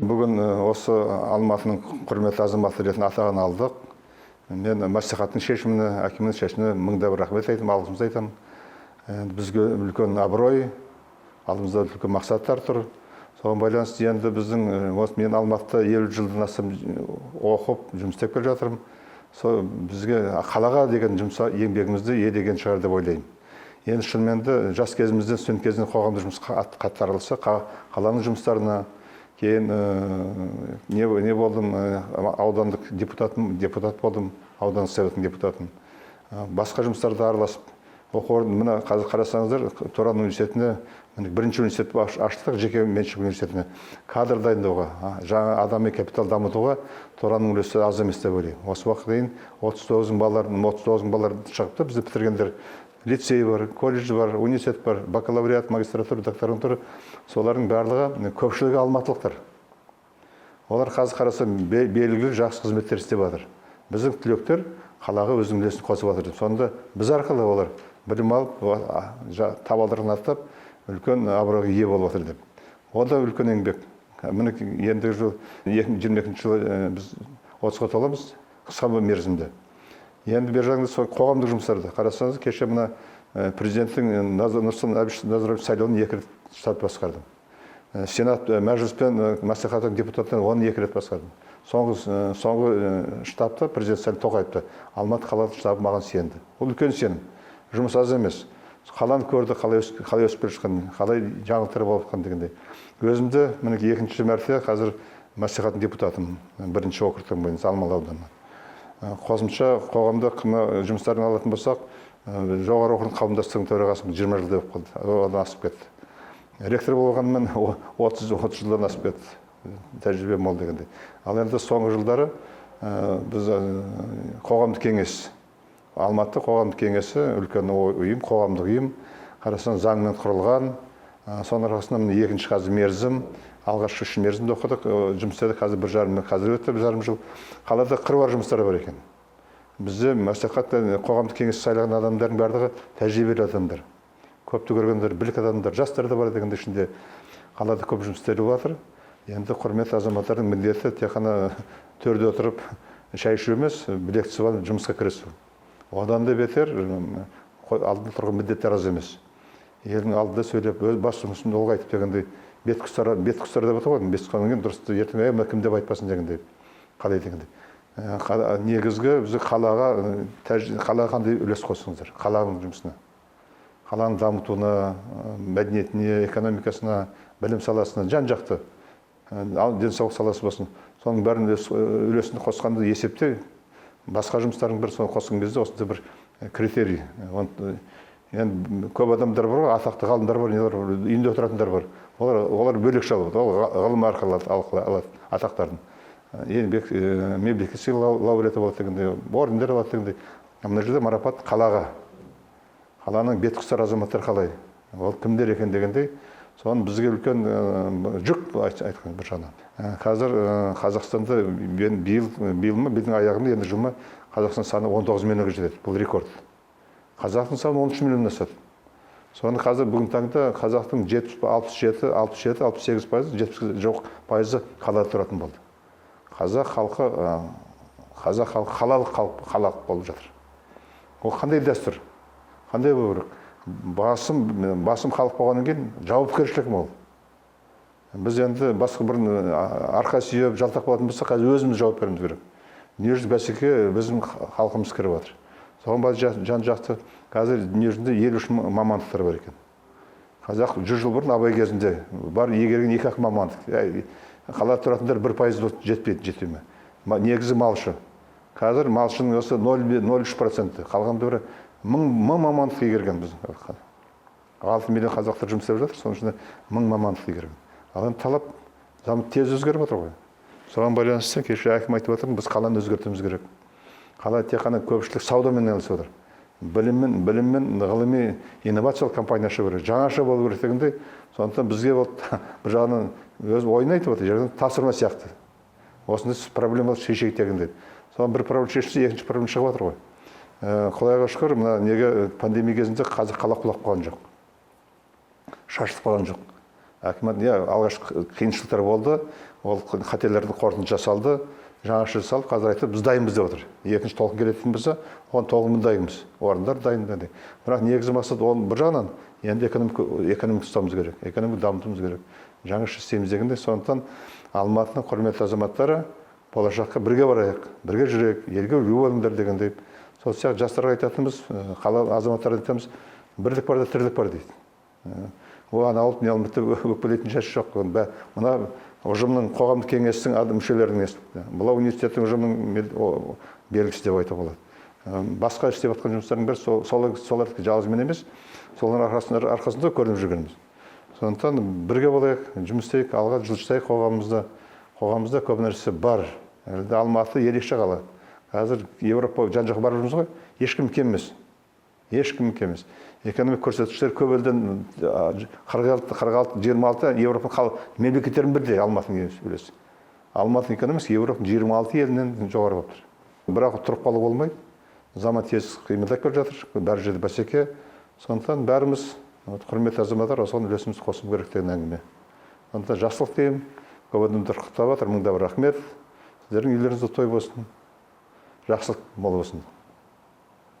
Бүгін осы Алматының құрметті азаматы ретінде атағын алдық. Мен мәслихаттың шешіміне, әкімнің шешіміне мыңда бір рахмет айтамын, алғысымды айтамын. Бізге үлкен абырой, алдымызда үлкен мақсаттар тұр. Соған байланысты енді мен Алматыда 50 жылдан астам оқып, жұмыс істеп келе жатырмын. Бізге қалаға деген еңбегімізді елеген шығар деп ойлаймын. Енді шынымен де жас кезімізден, студент кезінен қоғамдық жұмысқа қатырылса, қаланың жұмыстарына, кейін не болдым, аудандық депутат болдым, аудандық советтің депутатын. Басқа жұмыстарда араласып, оқу орны, мына қазір қарасаңыздар, Тұран университетіне, бірінші университет аштық, жеке меншік университетіне кадр дайындауға, жаңа адами капитал дамытуға Тұранның үлесі аз емес деп ойлаймын. Осы уақытқа дейін 39 балалар шығыпты, бізді бітіргендер. Лицей бар, колледж бар, университет бар, бакалавриат, магистратура, докторантура, солардың барлығы көпшілігі алматылықтар. Олар қазір қараса белгілі жақсы қызметтер істеп жатыр. Біздің түлектер қалаға өзінің үлесін қосып жатыр. Сонда біз арқылы олар білім алып, табалдырығын аттап, үлкен абыройға ие болып жатыр деп. Ол да үлкен еңбек. Міне ендігі жыл 2022 жылы біз 30-ға толамыз, қысқа мерзімде. Енді бер жағында қоғамдық жұмыстарды қарасаңыз, кеше мына президенттің Нұрсұлтан Назарбаев сайлауын 2 рет штаб басқардым. Сенат, мәжіліс пен мәслихаттың депутаттарын оны 2 рет басқардым. Соңғы штабта президент Сәлім Тоқаевты Алматы қалалық штабы маған сенді. Ол үлкен сенім. Жұмыс аз емес. Қаланы көрді, қалай өсіп келе жатқанын, қалай жаңалықтар болып жатқанын дегендей. Өзімді міне 2-ші мәрте қазір мәслихаттың депутатымын, 1-ші округтың бойынша Алмалы ауданынан. Қосымша қоғамдық жұмыстарын алатын болсақ, жоғары оқу қауымдастығының төрағасы 20 жылда болып қалды, одан асып кетті. Ректор болғанмен 30 жылдан асып кетті, тәжірибе мол дегендей. Ал енді соңғы жылдары біз қоғамдық кеңес, Алматы қоғамдық кеңесі үлкен ұйым, қоғамдық ұйым, қарасаң заңмен құрылған, соның арқасында 2-ші қазір мерзім, алғашқы 3 мерзімді оқыдық, жұмыстарды қазір 1,5 жыл. Қалада қыруар жұмыстары бар екен. Бізде мәслихат қоғамдық кеңес сайлаған адамдардың барлығы тәжірибелі адамдар. Көпті көргендер, білік адамдар, жастар да бар дегенде ішінде қалада көп жұмыс істеліп жатыр. Енді құрметті азаматтардың міндеті тек қана төрде отырып шай ішу емес, білек түсіп алып жұмысқа кірісу. Одан да бетер алдында тұрған міндеттер аз емес. Елдің алдында сөйлеп, өз бас жұмысын ұлғайтып дегендей, бет құстар деп атап отырмын. Бет құстардан кейін дұрысты ертең кім деп айтпасын дегендей, қалай дегендей. Негізгі біз қалаға қандай үлес қосыңыздар, қаланың жұмысына, қаланың дамытуына, мәдениетіне, экономикасына, білім саласына, жан-жақты, денсаулық саласы болсын, соның бәрін үлесін қосқанды есепте, басқа жұмыстардың бір соны қосқан кезде осында бір критерий. Енді көп адамдар бар, атақты ғалымдар бар, үйінде отыратындар бар. Олар бөлек алады, ғылым арқылы алады атақтарын. Мемлекеттік сыйлық лауреаты болады дегенде, орындар алады дегенде. Мына жерде марапат қалаға. Қаланың бет құстар азаматтар қалай? Ол кімдер екен дегендей, соны бізге үлкен жүк айтқан бір жағынан. Қазір Қазақстанда биылдың аяғында енді жылма Қазақстан саны 19 миллионға жетеді. Бұл рекорд. Қазақтың саны 13 миллионнан асады. Соны қазір бүгін таңда қазақтың 67-68%, 70 жоқ пайызы қалада тұратын болды. Қазақ халқы қалалық халық болып жатыр. Ол қандай дәстүр? Қандай болу керек? Басым халық болғаннан кейін жауапкершілік мол. Біз енді басқа бір арқа сүйеп жалтақ болатын болса, қазір өзіміз жауап беруіміз керек. Дүниежүзілік бәсекеге біздің халқымыз кіріп жатыр. Соған бәрі жан-жақты қазір дүниежүзінде 53 мамандықтар бар екен. Қазақ 100 жыл бұрын Абай кезінде бар егерген 2-ақ мамандық. Қалада тұратындар 1% жетпей ме? Негізі малшы. Қазір малшының осы 0,03%. Қалғанда бір 1000 мамандық егерген біз. 6 миллион қазақтар жұмыс істеп жатыр, соның ішінде 1000 мамандық егерген. Ал енді талап тез өзгеріп отыр ғой. Соған байланысты кеше әкім айтып отыр, біз қаланы өзгертуіміз керек. Қала тек қана көпшілік саудамен айналысып отыр. Біліммен ғылыми инновациялық компания ашу керек, жаңаша болу керек дегенде, сондықтан бізге бір жағынан өз ойын айтып отыр, жерден тапсырма сияқты. Осындай проблемалы шешейік дегенде. Соған бір проблема шешілсе, екінші проблема шығып отыр ғой. Құдайға шүкір, мына неге пандемия кезінде қазір қала құлап қалған жоқ. Шашылып қалған жоқ. Акимат алғашқы қиыншылықтар болды, ол қателерді қорытынды жасалды, жаңаша жасалып, қазір айтып, біз дайынбыз деп отыр. Екінші толқын келетін болса, оған толығымен дайынбыз. Орындар дайын деді. Бірақ негізгі мақсат ол бір жағынан енді экономика ұстауымыз керек, экономика дамытуымыз керек. Жаңаша істейміз дегенде, сондықтан Алматының құрметті азаматтары болашаққа бірге барайық, бірге жүрейік, елге үлгі болыңдар дегендей. Сол сияқты жастарға айтатынымыз, қала азаматтарға айтамыз, бірлік бар да тірлік бар дейді. Оған алып не алматты өкпелейтін жас жоқ. Мына ұжымның қоғамдық кеңестің мүшелерінің бұл университеттің ұжымның белгісі деп айтуға болады. Басқа істеп жатқан жұмыстардың бәрі солардікі жалғызмен емес, солардың арқасында көрініп жүргеніміз. Сондықтан бірге болайық, жұмыс істейік, алға жылжытайық қоғамымызда. Қоғамымызда көп нәрсе бар. Әлде Алматы ерекше қала. Қазір Европа жан-жаққа барып жүрміз ғой, ешкім кем емес. Ешкім кем емес. Экономик көрсеткіштер көп елден 46-26 Европа мемлекеттердің бірде Алматының үлесі. Алматының экономикасы Европаның 26 елінен жоғары болып тұр. Бірақ тұрып қалу болмайды. Заман тез қимылдап келе жатыр, бәр жерде бәсеке. Сондықтан бәріміз құрметті азаматтар осыған үлесімізді қосу керек деген әңгіме. Сондықтан жақсылық деймін. Көп адамдар құттықтап жатыр, мыңда бір рахмет. Сіздердің үйлеріңізде той болсын, жақсылық мол болсын.